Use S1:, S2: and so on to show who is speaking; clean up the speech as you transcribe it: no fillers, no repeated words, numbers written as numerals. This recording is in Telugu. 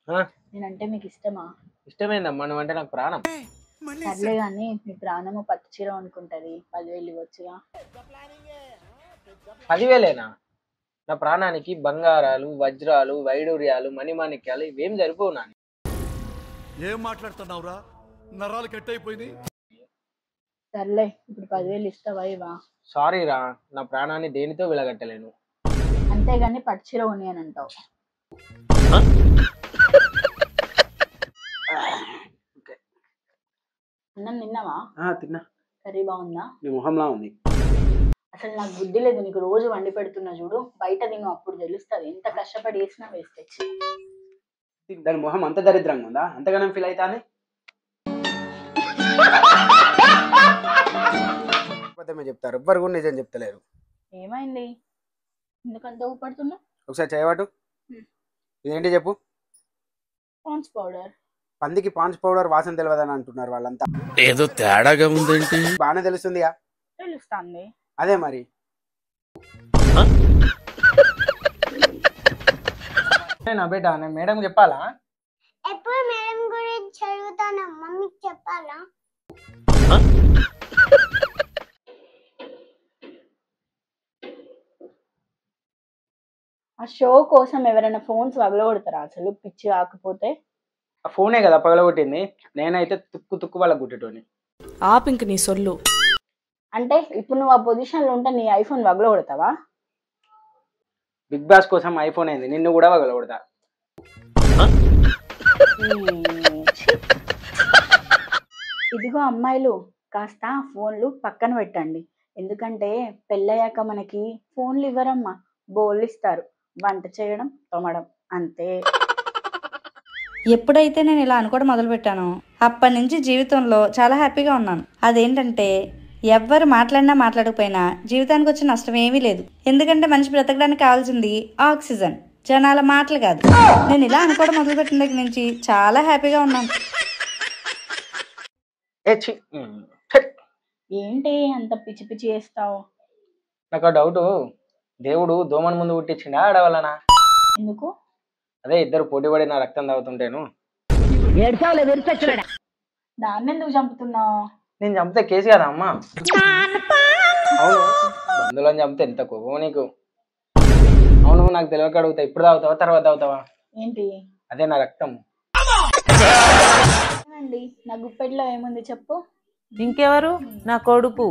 S1: నేనంటే మీకు ఇష్టమా?
S2: ఇష్టమేందమ్మా, నువ్వంటే నాకు ప్రాణం.
S1: సర్లే కానీ మీ ప్రాణము పట్టు చీర అనుకుంటది, 10,000 ఇవ్వచ్చుగా.
S2: 10,000ఏనా? నా ప్రాణానికి బంగారాలు, వజ్రాలు, వైడూర్యాలు, మణిమాణిక్యాలు ఇవేం సరిపోవు నాని.
S3: ఏం మాట్లాడుతున్నావురా? నరాలు కట్ అయిపోయింది.
S1: సర్లే, ఇప్పుడు 10,000 ఇస్తావా ఇవా?
S2: సారీ రా, నా ప్రాణాన్ని దేనితో విలగట్టలేను.
S1: అంతేగాని పట్టు చీర కొని అని అంటావు. అన్నం తిన్నావా?
S4: తిన్నా.
S1: కర్రీ బాగుందా?
S4: నీ మొహంలా ఉంది.
S1: అసలు నాకు బుద్ధి లేదు, నీకు రోజు వండి పెడుతున్నా చూడు, బయట తిను, అప్పుడు తెలుస్తుంది ఎంత కష్టపడి వేసినా వేస్టేజ్.
S4: దాని మొహం అంత దరిద్రంగా ఉందా? అంతగానం ఫీల్ అవుతాను. చెప్తారు, ఎవ్వరు కూడా నిజం చెప్తలేరు.
S1: ఏమైంది, ఎందుకంత ఊపడుతున్నా?
S4: ఒకసారి చేయవాటు. ఇదేంటి చెప్పు.
S1: Pond's powder.
S4: పందికి పాండ్స్ పౌడర్ వాసన తెలియదని అంటున్నారు వాళ్ళంతా.
S3: ఏదో తేడాగా ఉందేంటి?
S4: బాగానే తెలుస్తుందిగా.
S1: తెలుస్తుంది.
S4: అదే మరి.
S2: నా బేటా, నేను మేడం చెప్పాలా?
S5: ఎప్పుడు మేడం గురించి చదువుతాను, మమ్మీకి చెప్పాలా?
S1: ఆ షో కోసం ఎవరైనా ఫోన్స్ పగలగొడతారా అసలు, పిచ్చి కాకపోతే?
S2: ఆ ఫోనే కదా పగలగొట్టింది, నేనైతే తుక్కు తుక్కు వాళ్ళ గుట్టేటోని.
S6: ఆపింక నీ సొల్లు.
S1: అంటే ఇప్పుడు నువ్వు ఆ పొజిషన్లో ఉంటే నీ ఐఫోన్ పగలగొడతావా?
S2: బిగ్ బాస్ కోసం ఐఫోన్ అయింది, నిన్ను కూడా పగలగొడతా.
S1: ఇదిగో అమ్మాయిలు, కాస్త ఫోన్లు పక్కన పెట్టండి. ఎందుకంటే పెళ్ళయ్యాక మనకి ఫోన్లు ఇవ్వరమ్మా, బోళ్ళు ఇస్తారు. వంట చేయడం, తోమడం, అంతే.
S7: ఎప్పుడైతే నేను ఇలా అనుకోవడం మొదలుపెట్టానో అప్పటి నుంచి జీవితంలో చాలా హ్యాపీగా ఉన్నాను. అదేంటంటే ఎవ్వరు మాట్లాడినా మాట్లాడకపోయినా జీవితానికి వచ్చే నష్టం ఏమీ లేదు. ఎందుకంటే మనిషి బ్రతకడానికి కావాల్సింది ఆక్సిజన్, జనాల మాటలు కాదు. నేను ఇలా అనుకోవడం మొదలుపెట్టిన దగ్గర నుంచి చాలా హ్యాపీగా ఉన్నాను.
S1: ఏంటి అంత పిచ్చి పిచ్చి చేస్తావు?
S2: నాకు డౌట్, దేవుడు దోమని ముందు పుట్టించిండా ఆడవాళ్ళనా?
S1: ఎందుకు?
S2: అదే ఇద్దరు పోటీ పడి నా రక్తం తాగుతుంటేను.
S1: దాన్ని ఎందుకు చంపుతున్నావు?
S2: నేను చంపితే కేసు కదా అమ్మా. అవును, బంధువులని చంపితే ఎంత కోపం నీకు? అవును, నాకు తెలియక అడుగుతా, ఇప్పుడు తాగుతావా తర్వాత తాగుతావా?
S1: ఏంటి?
S2: అదే నా రక్తం.
S1: నా గుప్పెట్లో ఏముంది చెప్పు.
S6: ఇంకెవరు? నా కొడుకు.